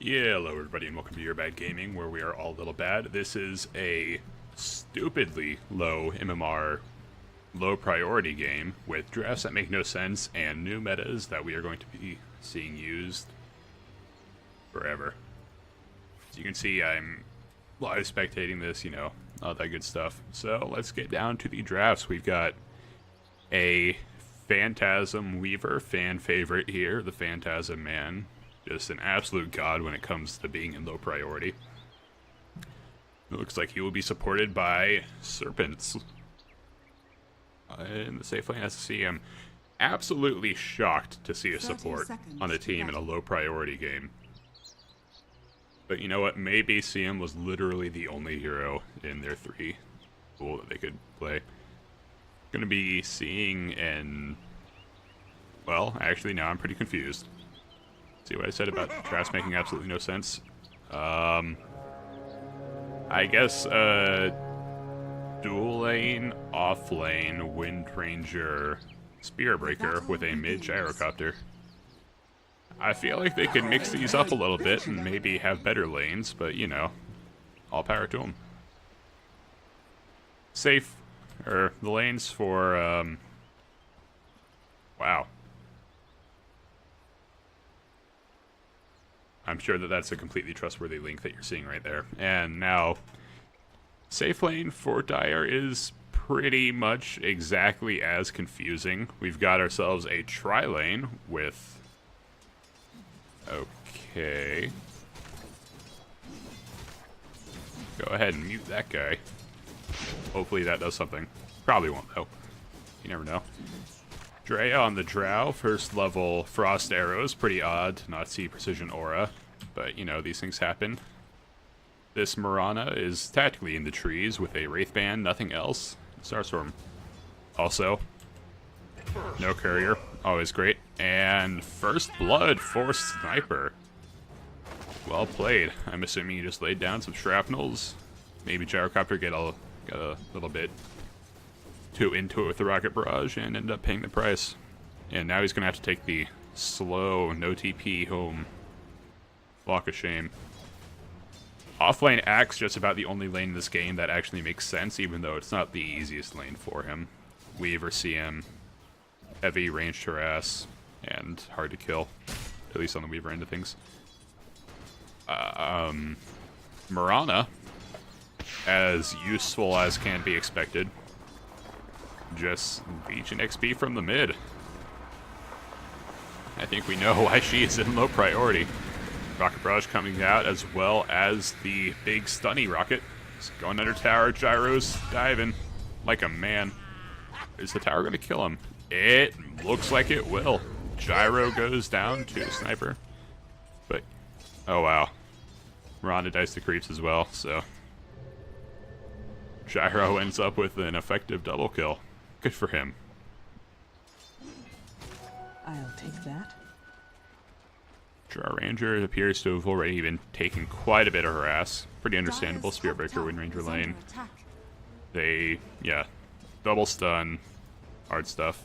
Yeah, hello everybody and welcome to Your Bad Gaming, where we are all a little bad. This is a stupidly low MMR, low priority game with drafts that make no sense and new metas that we are going to be seeing used forever. As you can see, I'm live spectating this, all that good stuff. So let's get down to the drafts. We've got a Phantasm Weaver fan favorite here, the Phantasm Man. Just an absolute god when it comes to being in low priority. It looks like he will be supported by Serpents. In the safe lane SC, I'm absolutely shocked to see a support on a team in a low priority game. But you know what? Maybe CM was literally the only hero in their three pool that they could play. Gonna be seeing and... well, actually, now I'm pretty confused. See what I said about drafts making absolutely no sense? I guess, dual lane, off lane, Wind Ranger, Spear Breaker with a mid gyrocopter. I feel like they could mix these up a little bit and maybe have better lanes, but all power to them. Safe, or the lanes for, wow. I'm sure that that's a completely trustworthy link that you're seeing right there. And now, safe lane for Dire is pretty much exactly as confusing. We've got ourselves a tri-lane with... okay. Go ahead and mute that guy. Hopefully that does something. Probably won't, though. You never know. Drea on the Drow, first level frost arrows, pretty odd to not see precision aura, but these things happen. This Marana is tactically in the trees with a Wraith Band, nothing else. Starstorm also. No courier, always great. And first blood for Sniper. Well played. I'm assuming you just laid down some shrapnels. Maybe Gyrocopter got a little bit too into it with the rocket barrage and end up paying the price. And now he's gonna have to take the slow, no TP home. Walk of shame. Offlane Axe just about the only lane in this game that actually makes sense, even though it's not the easiest lane for him. Weaver CM, heavy ranged harass, and hard to kill, at least on the Weaver end of things. Marana, as useful as can be expected. Just Legion XP from the mid. I think we know why she is in low priority. Rocket barrage coming out, as well as the big stunny rocket. Just going under tower, gyros diving like a man. Is the tower going to kill him? It looks like it will. Gyro goes down to Sniper. But, oh wow. Miranda dies to creeps as well, so... Gyro ends up with an effective double kill. Good for him. I'll take that. Draw Ranger appears to have already been taking quite a bit of harass. Pretty understandable. Spear Breaker, Wind Ranger lane. They, double stun, hard stuff.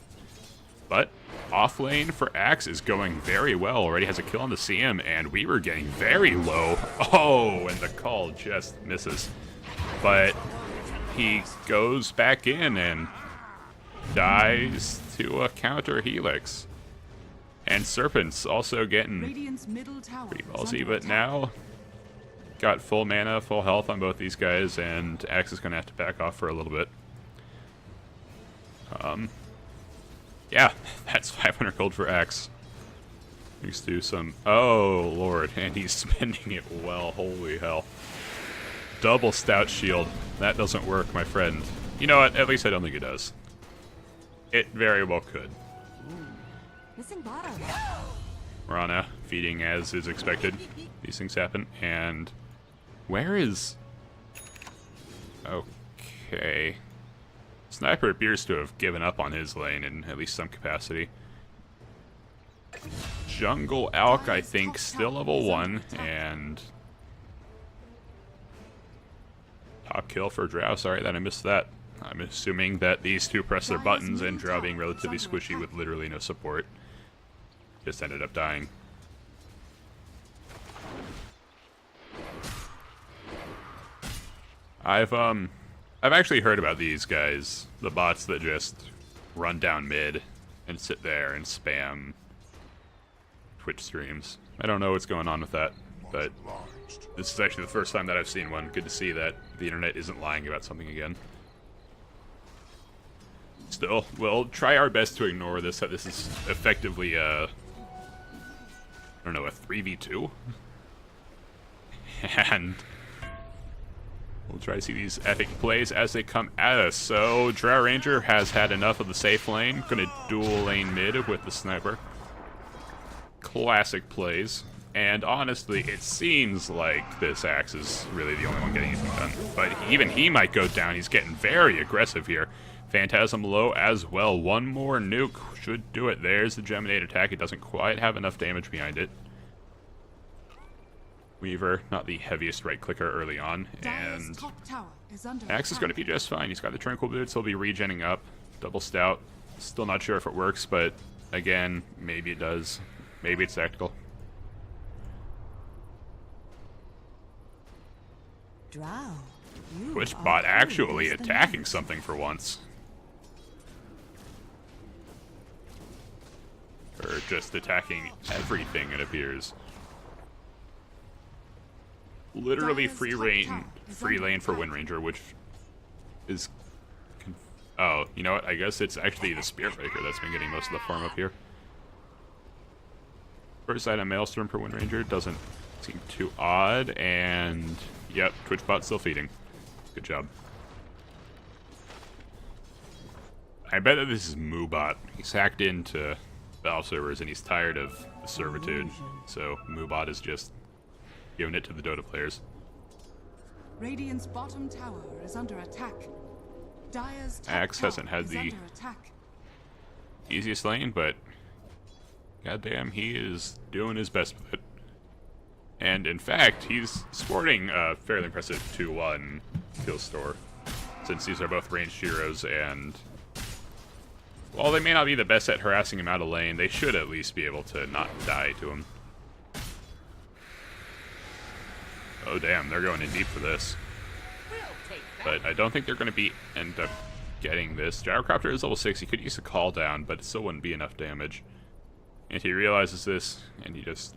But off lane for Axe is going very well. Already has a kill on the CM, and we were getting very low. Oh, and the call just misses. But he goes back in and dies to a counter Helix. And Serpent's also getting pretty ballsy, but now got full mana, full health on both these guys, and Axe is going to have to back off for a little bit. Yeah, that's 500 gold for Axe. Let's do some... oh, Lord, and he's spending it well, holy hell. Double stout shield. That doesn't work, my friend. You know what? At least I don't think it does. It very well could. Missing bottom. Marana feeding as is expected. These things happen. And where is... okay. Sniper appears to have given up on his lane in at least some capacity. Jungle Alk, I think, still level 1, and... top kill for Drow. Sorry that I missed that. I'm assuming that these two press their buttons, and Drow being relatively squishy with literally no support just ended up dying. I've actually heard about these guys, the bots that just run down mid and sit there and spam Twitch streams. I don't know what's going on with that, but this is actually the first time that I've seen one. Good to see that the internet isn't lying about something again. Still, we'll try our best to ignore this, that this is effectively I don't know, a 3v2? And we'll try to see these epic plays as they come at us. So, Drow Ranger has had enough of the safe lane. Gonna dual lane mid with the sniper. Classic plays. And honestly, it seems like this Axe is really the only one getting anything done. But even he might go down. He's getting very aggressive here. Phantasm low as well. One more nuke should do it. There's the Geminate attack. It doesn't quite have enough damage behind it. Weaver, not the heaviest right clicker early on, and Axe is going to be just fine. He's got the Tranquil Boots, he'll be regenning up. Double Stout, still not sure if it works, but again, maybe it does. Maybe it's tactical. Drow. Twitch bot actually attacking something for once. Or just attacking everything, it appears. Literally free lane for Wind Ranger, which is... Oh, you know what? I guess it's actually the Spirit Breaker that's been getting most of the farm up here. First side on Maelstrom for Wind Ranger doesn't seem too odd, and... Yep, Twitch bot still feeding. Good job. I bet that this is Moobot. He's hacked into Valve servers and he's tired of the servitude, so Moobot is just giving it to the Dota players. Radiant's bottom tower is under attack. Dire's top Axe tower hasn't had is the under attack. easiest lane, but goddamn, he is doing his best with it. And in fact, he's sporting a fairly impressive 2-1 kill store, since these are both ranged heroes, and while they may not be the best at harassing him out of lane, they should at least be able to not die to him. Oh damn, they're going in deep for this. But I don't think they're going to end up getting this. Gyrocopter is level 6, he could use a call down, but it still wouldn't be enough damage. And he realizes this, and he just...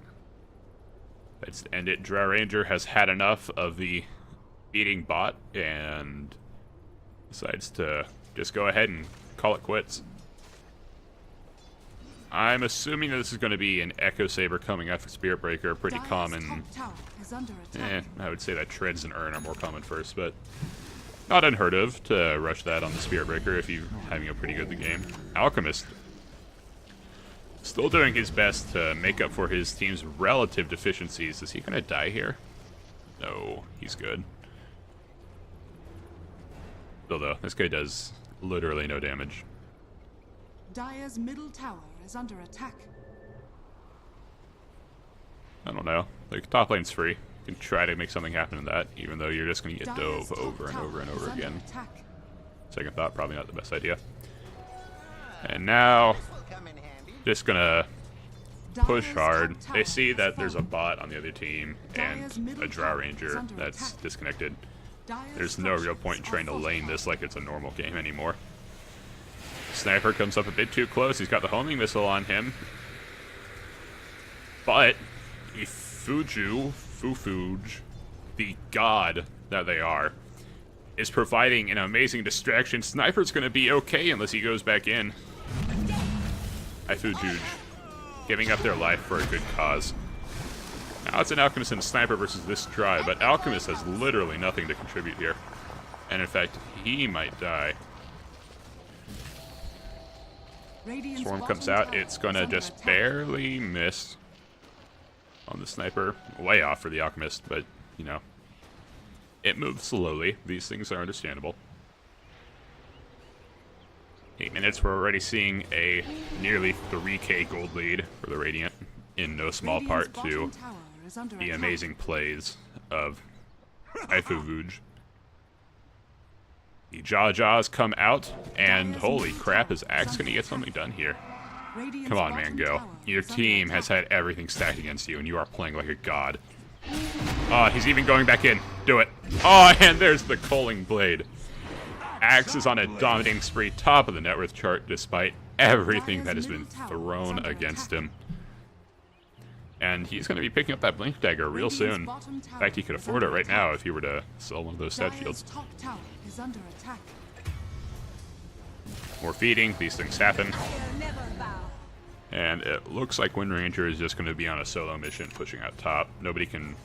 Let's end it. Drow Ranger has had enough of the beating bot, and decides to just go ahead and call it quits. I'm assuming that this is going to be an Echo Saber coming after Spirit Breaker, pretty common. I would say that Treads and Urn are more common first, but not unheard of to rush that on the Spirit Breaker if you're having a pretty good game. Alchemist still doing his best to make up for his team's relative deficiencies. Is he going to die here? No, he's good. Still though, this guy does literally no damage. Dire's middle tower is under attack. I don't know. Like, top lane's free. You can try to make something happen in that, even though you're just going to get dove over and over and over again. Second thought, probably not the best idea. And now, just gonna push hard. They see that there's a bot on the other team and a Drow Ranger that's disconnected. There's no real point in trying to lane this like it's a normal game anymore. Sniper comes up a bit too close. He's got the homing missile on him. But Fufuj, the god that they are, is providing an amazing distraction. Sniper's gonna be okay unless he goes back in. Fufuj, giving up their life for a good cause. Now it's an Alchemist and a Sniper versus this tribe, but Alchemist has literally nothing to contribute here. And in fact, he might die. Swarm comes out, it's gonna just barely miss on the Sniper. Way off for the Alchemist, but, you know, it moves slowly. These things are understandable. 8 minutes, we're already seeing a nearly 3k gold lead for the Radiant, in no small part to the amazing plays of Fufuj. The Jaws come out, and holy crap, is Axe gonna get something done here? Come on, man, go. Your team has had everything stacked against you, and you are playing like a god. Oh, he's even going back in. Do it. Oh, and there's the Culling Blade. Axe is on a dominating spree, top of the net worth chart, despite everything that has been thrown against him. And he's going to be picking up that Blink Dagger real soon. In fact, he could afford it right now if he were to sell one of those stat shields. Top tower is under attack. More feeding, these things happen. And it looks like Wind Ranger is just going to be on a solo mission pushing out top. Nobody can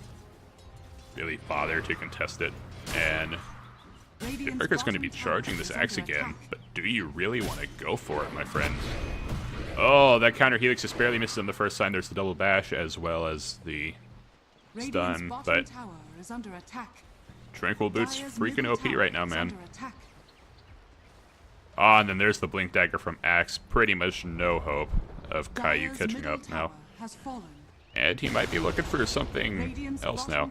really bother to contest it. And Hitbreaker's going to be charging this axe again, but do you really want to go for it, my friend? Oh, that counter helix just barely misses on the first sign. There's the double bash as well as the stun, but Tranquil Boot's freaking OP right now, man. Ah, and then there's the Blink Dagger from Axe. Pretty much no hope of Caillou catching up now. And he might be looking for something else now.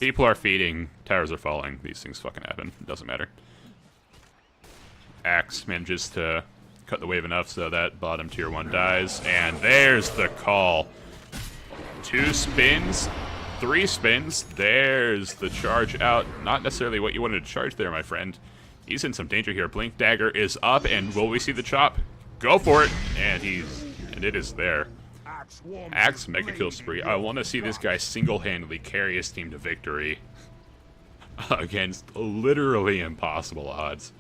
People are feeding, towers are falling. These things fucking happen. It doesn't matter. Axe manages to cut the wave enough so that bottom tier 1 dies. And there's the call. 2 spins, 3 spins. There's the charge out. Not necessarily what you wanted to charge there, my friend. He's in some danger here. Blink Dagger is up, and will we see the chop? Go for it! And it is there. Axe mega kill spree. I want to see this guy single-handedly carry his team to victory against literally impossible odds.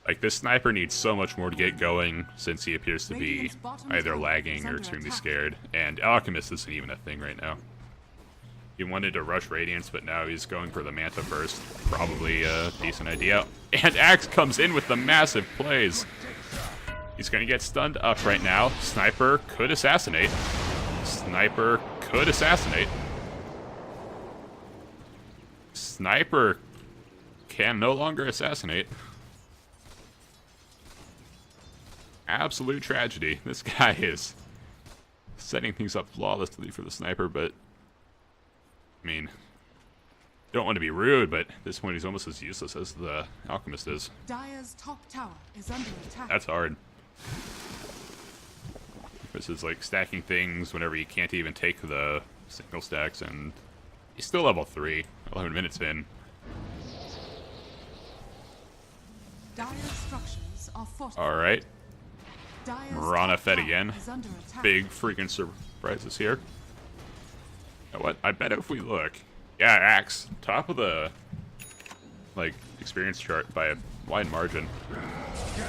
Like, this sniper needs so much more to get going since he appears to be either lagging or extremely scared. And Alchemist isn't even a thing right now. He wanted to rush Radiance, but now he's going for the Manta first. Probably a decent idea. And Axe comes in with the massive plays. He's going to get stunned up right now. Sniper could assassinate. Sniper could assassinate. Sniper can no longer assassinate. Absolute tragedy. This guy is setting things up flawlessly for the sniper, but I mean, don't want to be rude, but at this point he's almost as useless as the Alchemist is. Dire's top tower is under attack. That's hard. This is like stacking things whenever you can't even take the single stacks, and he's still level 3, 11 minutes in. Dire's structures are fortified. Alright. Mirana fed tower again. is under attack. Big freaking surprises here. You know what? I bet if we look, yeah, Axe, top of the like experience chart by a wide margin.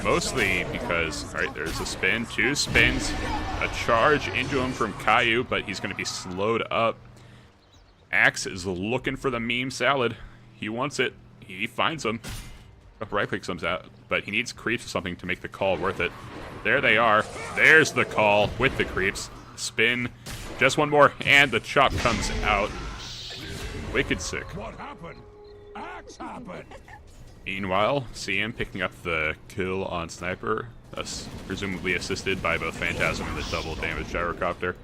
Mostly because, alright, there's a spin, 2 spins, a charge into him from Caillou, but he's going to be slowed up. Axe is looking for the meme salad. He wants it. He finds him. Right click comes out, but he needs creeps or something to make the call worth it. There they are. There's the call with the creeps. Spin. Just one more, and the chop comes out. Wicked sick. What happened? Axe happened. Meanwhile, CM picking up the kill on Sniper, thus presumably assisted by both Phantasm and the double damage gyrocopter.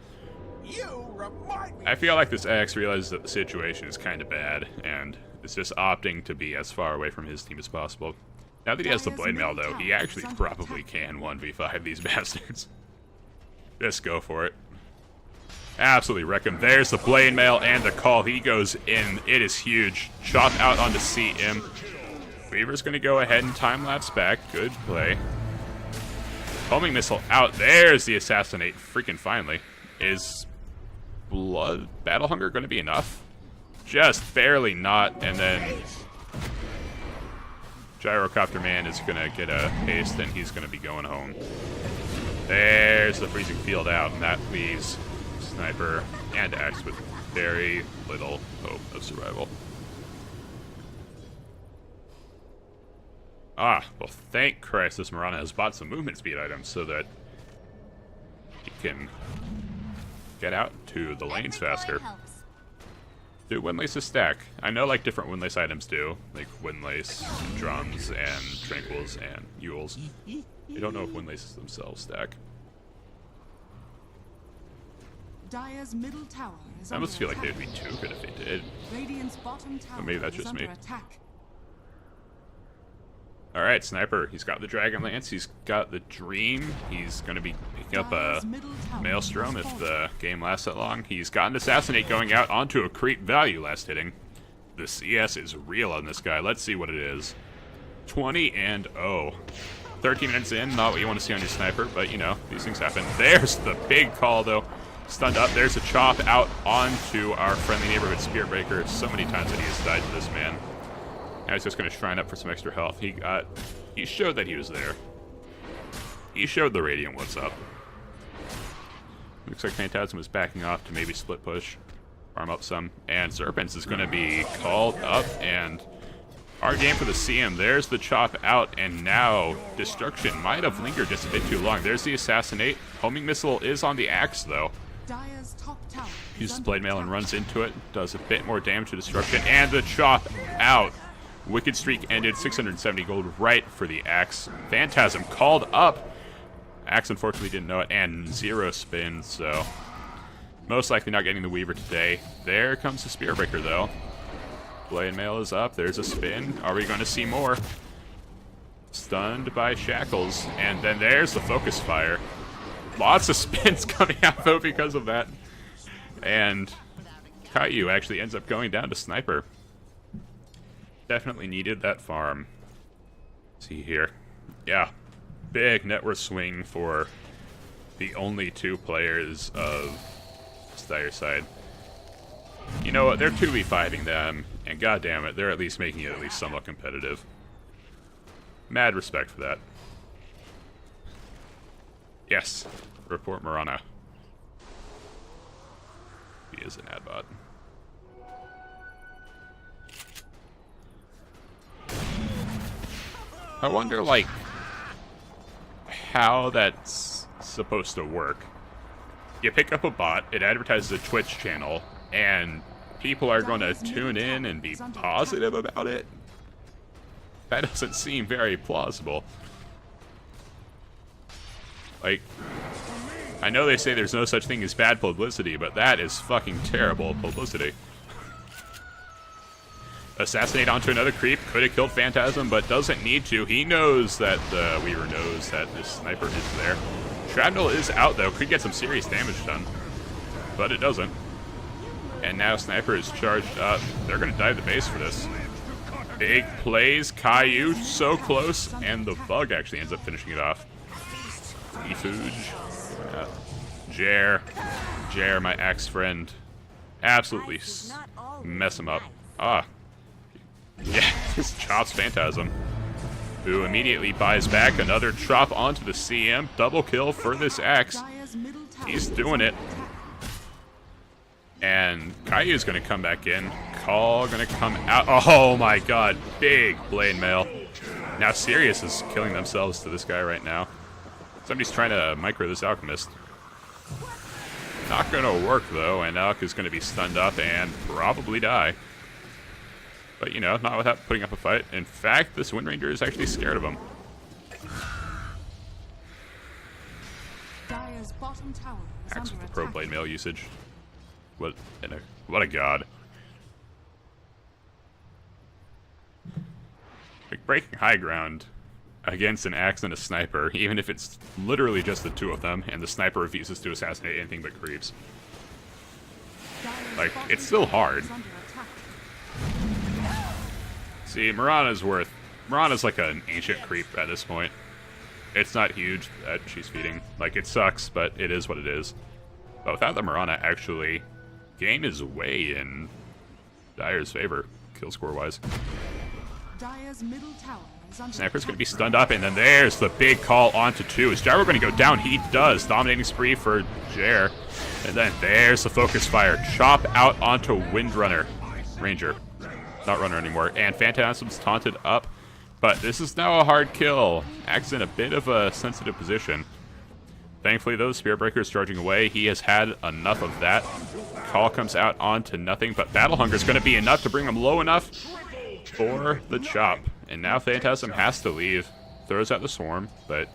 You remind me. I feel like this Axe realizes that the situation is kind of bad, and is just opting to be as far away from his team as possible. Now that he has the Blade Mail, though, he actually probably can 1v5 these bastards. Just go for it. Absolutely wreck him. There's the Blade Mail and the call. He goes in. It is huge. Chop out onto CM. Weaver's going to go ahead and time-lapse back. Good play. Homing missile out. There's the assassinate. Freaking finally. Is Blood Battle Hunger going to be enough? Just barely not. And then Gyrocopter Man is going to get a haste, and he's going to be going home. There's the freezing field out, and that leaves Sniper and Axe with very little hope of survival. Ah, well, thank Christ this Mirana has bought some movement speed items so that he can get out to the lanes faster. Do Windlaces stack? I know like different Windlace items do, like Windlace, drums, and tranquils, and Yules. I don't know if Windlaces themselves stack. Dire's middle tower is I almost feel like they'd be too good if they did. Radiant's bottom tower But maybe that's is just under me. attack. All Alright, Sniper. He's got the Dragon Lance. He's got the Dream. He's going to be picking up a Maelstrom if the game lasts that long. He's got an Assassinate going out onto a creep value last hitting. The CS is real on this guy. Let's see what it is. 20 and 0. 13 minutes in, not what you want to see on your Sniper, but you know, these things happen. There's the big call though. Stunned up. There's a chop out onto our friendly neighborhood Spearbreaker. So many times that he has died to this man. Now he's just going to shrine up for some extra health. He showed that he was there. He showed the Radiant what's up. Looks like Phantasm was backing off to maybe split push. Farm up some. And Serpents is going to be called up. And our game for the CM. There's the chop out. And now Destruction might have lingered just a bit too long. There's the Assassinate. Homing Missile is on the Axe though. Dire's top tower Uses Blade Mail and runs into it. Does a bit more damage to Destruction. And the chop out. Wicked Streak ended, 670 gold right for the Axe. Phantasm called up. Axe unfortunately didn't know it, and 0 spin, so most likely not getting the Weaver today. There comes the Spearbreaker though. Blade Mail is up, there's a spin. Are we going to see more? Stunned by Shackles, and then there's the Focus Fire. Lots of spins coming out though because of that. And Caillou actually ends up going down to Sniper. Definitely needed that farm. See here. Yeah. Big net worth swing for the only 2 players of Dire side. You know what? They're 2v5ing them, and goddammit, they're at least making it at least somewhat competitive. Mad respect for that. Yes. Report Marana. He is an adbot. I wonder, like, how that's supposed to work. You pick up a bot, it advertises a Twitch channel, and people are going to tune in and be positive about it? That doesn't seem very plausible. Like, I know they say there's no such thing as bad publicity, but that is fucking terrible publicity. Assassinate onto another creep. Could have killed Phantasm, but doesn't need to. He knows that the Weaver knows that this Sniper is there. Shrapnel is out, though. Could get some serious damage done. But it doesn't. And now Sniper is charged up. They're going to dive the base for this. Big plays. Caillou so close. And the Bug actually ends up finishing it off. Efuge. Jer, my ex-friend. Absolutely mess him up. Ah. Yeah, this chops Phantasm, who immediately buys back another chop onto the CM. Double kill for this Axe. He's doing it. And Caillou's going to come back in. Call going to come out. Oh my god, big Blade Mail. Now Sirius is killing themselves to this guy right now. Somebody's trying to micro this Alchemist. Not going to work though, and Alk is going to be stunned up and probably die. But, you know, not without putting up a fight. In fact, this Wind Ranger is actually scared of him. Dire's bottom tower is Axe with under the Pro attack. Blade Mail usage. What a god. Like, breaking high ground against an Axe and a Sniper, even if it's literally just the 2 of them, and the Sniper refuses to assassinate anything but creeps. Dire's Like, bottom it's still tower hard. is under attack. See, Marana's like an ancient creep at this point. It's not huge that she's feeding. Like, it sucks, but it is what it is. But without the Marana, actually, game is way in Dire's favor, kill score-wise. Dire's middle tower is under Sniper's attack. going to be stunned up, and then there's the big call onto 2. Is Gyro going to go down? He does. Dominating spree for Jer. And then there's the Focus Fire. Chop out onto Windrunner. Ranger. Not Runner anymore. And Phantasm's taunted up. But this is now a hard kill. Axe in a bit of a sensitive position. Thankfully, those Spearbreakers charging away. He has had enough of that. Call comes out onto nothing, but Battle Hunger is going to be enough to bring him low enough for the chop. And now Phantasm has to leave. Throws out the Swarm, but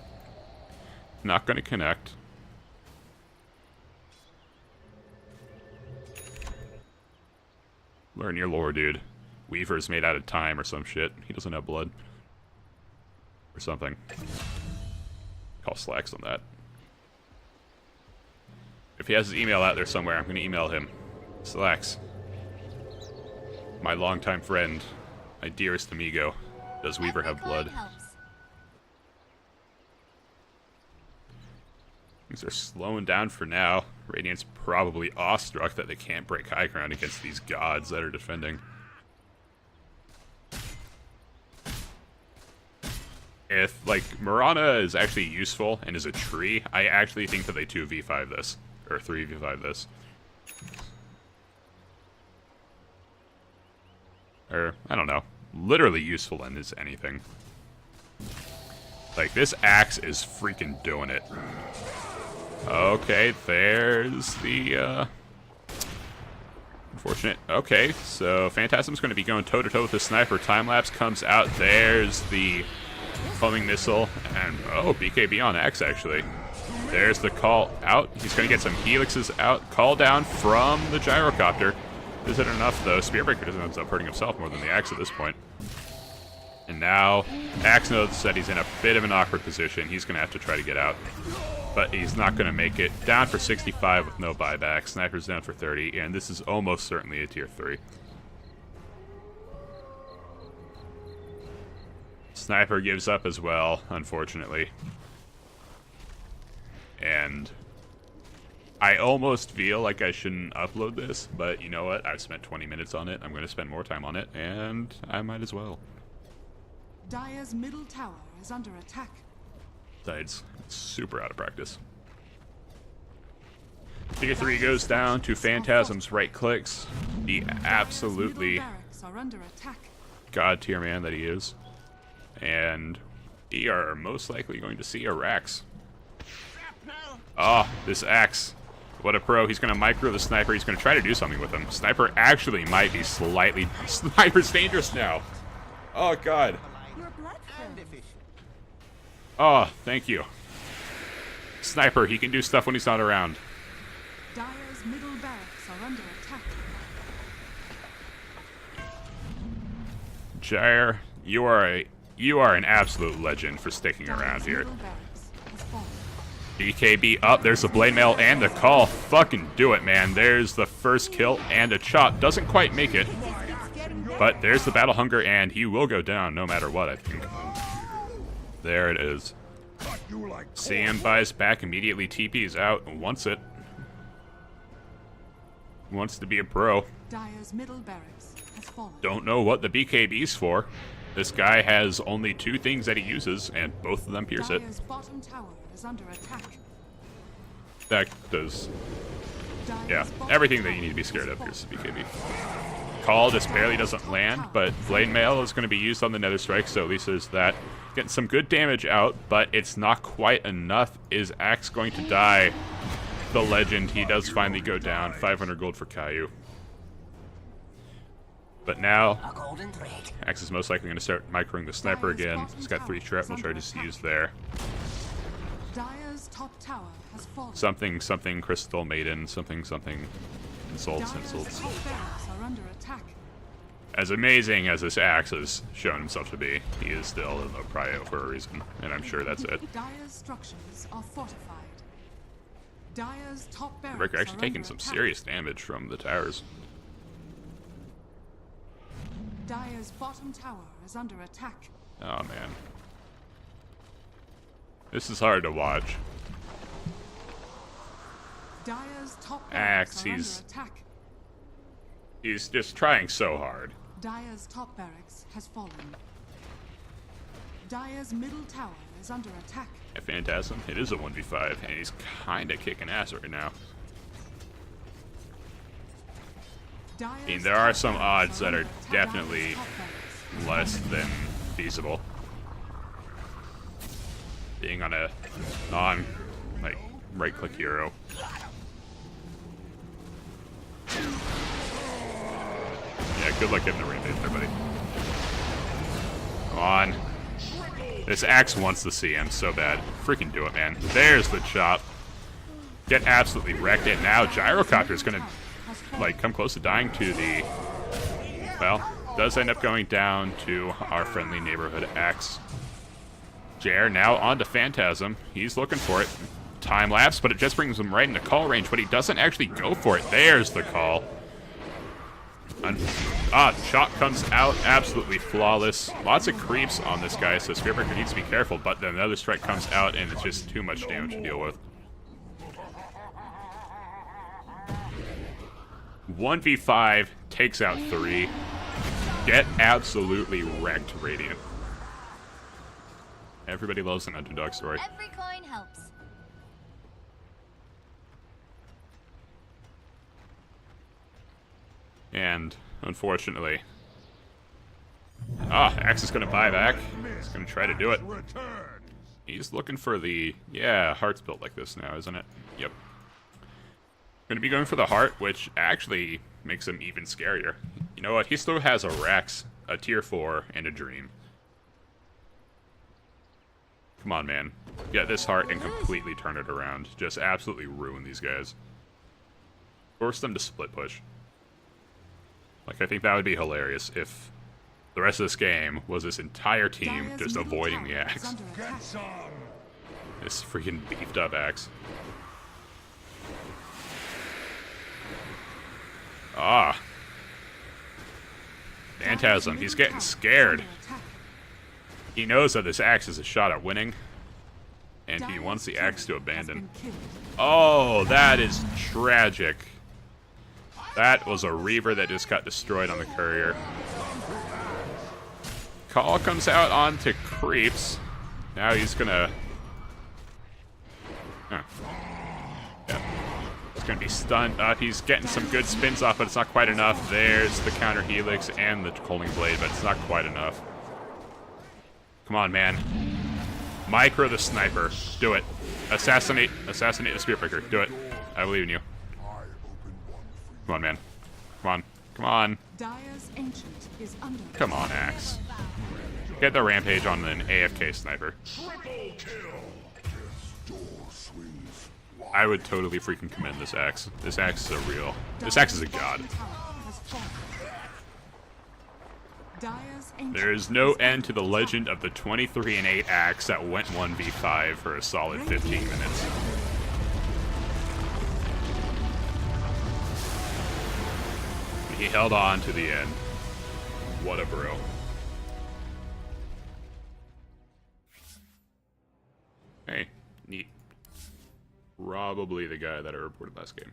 not going to connect. Learn your lore, dude. Weaver's made out of time or some shit. He doesn't have blood. or something. Call slacks on that. If he has his email out there somewhere, I'm going to email him. Slacks. My longtime friend, my dearest amigo. Does Weaver have blood? Things are slowing down for now. Radiant's probably awestruck that they can't break high ground against these gods that are defending. If, like, Mirana is actually useful and is a tree, I actually think that they 2v5 this. Or 3v5 this. Or, I don't know. Literally useful and is anything. Like, this axe is freaking doing it. Okay, there's the, unfortunate. Okay, so Phantasm's going to be going toe-to-toe with the sniper. Time-lapse comes out. There's the homing missile. And, oh, BKB on X, actually. There's the call out. He's going to get some helixes out. Call down from the gyrocopter. Is it enough, though? Spearbreaker doesn't end up hurting himself more than the Axe at this point. And now, Axe knows that he's in a bit of an awkward position. He's going to have to try to get out. But he's not going to make it. Down for 65 with no buyback. Sniper's down for 30, and this is almost certainly a tier 3. Sniper gives up as well, unfortunately. And I almost feel like I shouldn't upload this, but you know what? I've spent 20 minutes on it. I'm going to spend more time on it, and I might as well. Dire's middle tower is under attack. Besides, it's super out of practice. Tier 3 goes down to Phantasm's right clicks. The absolutely Barracks are under attack. god tier man that he is. And we are most likely going to see a Rax. Oh, this Axe. What a pro. He's going to micro the Sniper. He's going to try to do something with him. Sniper actually might be slightly... Sniper's dangerous now. Oh, God. Your blood flow. Oh, thank you. Sniper, he can do stuff when he's not around. Dire's middle barracks are under attack. Gyre, you are an absolute legend for sticking around here. Middle barracks has fallen. BKB up, there's the blade mail and the call. Fucking do it, man. There's the first kill and a chop. Doesn't quite make it. But there's the battle hunger, and he will go down no matter what, I think. There it is. Sam buys back, immediately TP's out, wants it. Wants to be a pro. Dire's middle barracks has fallen. Don't know what the BKB's for. This guy has only 2 things that he uses, and both of them pierce it. Dire's bottom tower is under attack. That does, Dire's yeah, bottom everything that you tower need to be scared has of pierces fallen. BKB. Call just barely doesn't land, but Blade Mail is going to be used on the Nether Strike, so at least there's that. Getting some good damage out, but it's not quite enough. Is Axe going to die? The legend, he does finally go down. 500 gold for Caillou. But now, Axe is most likely going to start microing the Sniper again. He's got 3 shrapnel charges to use there. Dire's top tower has fallen. Something Crystal Maiden, something insults. Dire's top barracks are under attack. As amazing as this Axe has shown himself to be, he is still in the prio for a reason, and I'm sure that's it. Dire's structures are fortified. Dire's top barracks Breaker actually are taking under some attack. serious damage from the towers. Dire's bottom tower is under attack. Oh man. This is hard to watch. Dire's top Axe, barracks are under he's- attack. He's just trying so hard. Dire's top barracks has fallen. Dire's middle tower is under attack. At Phantasm, it is a 1v5, and he's kinda kicking ass right now. Dire's I mean, there are top some barracks odds that are under attack. definitely Dire's top barracks. less than feasible. Being on a like, right-click hero. Yeah, good luck getting the rebate there, buddy. Come on. This Axe wants to see him so bad. Freaking do it, man. There's the chop. Get absolutely wrecked. And now Gyrocopter's gonna, like, come close to dying to the... Well, does end up going down to our friendly neighborhood Axe. Jer now onto Phantasm. He's looking for it. Time lapse, but it just brings him right into call range, but he doesn't actually go for it. There's the call. Shot comes out absolutely flawless. Lots of creeps on this guy, so Spearbreaker needs to be careful, but then another strike comes out and it's just too much damage to deal with. 1v5, takes out 3. Get absolutely wrecked, Radiant. Everybody loves an underdog story. Every coin helps. And, unfortunately... Axe is going to buy back. He's going to try to do it. He's looking for the... Yeah, Heart's built like this now, isn't it? Yep. Going to be going for the Heart, which actually makes him even scarier. You know what? He still has a Rex, a Tier 4, and a Dream. Come on, man. Get this Heart and completely turn it around. Just absolutely ruin these guys. Force them to split push. Like, I think that would be hilarious if the rest of this game was this entire team just avoiding the Axe. This freaking beefed up Axe. Phantasm, he's getting scared. He knows that this Axe is a shot at winning, and he wants the Axe to abandon. Oh, that is tragic. That was a Reaver that just got destroyed on the Courier. Call comes out onto Creeps. Now he's gonna... Yeah. He's gonna be stunned. He's getting some good spins off, but it's not quite enough. There's the counter Helix and the Culling Blade, but it's not quite enough. Come on, man. Micro the Sniper. Do it. Assassinate the Spearbreaker. Do it. I believe in you. Come on, man. Come on. Come on. Dire's Ancient is under Come on, Axe. Get the Rampage on an AFK Sniper. I would totally freaking commend this Axe. This Axe is a real... This Axe is a god. There is no end to the legend of the 23-8 Axe that went 1v5 for a solid 15 minutes. He held on to the end. What a bro. Hey, neat. Probably the guy that I reported last game.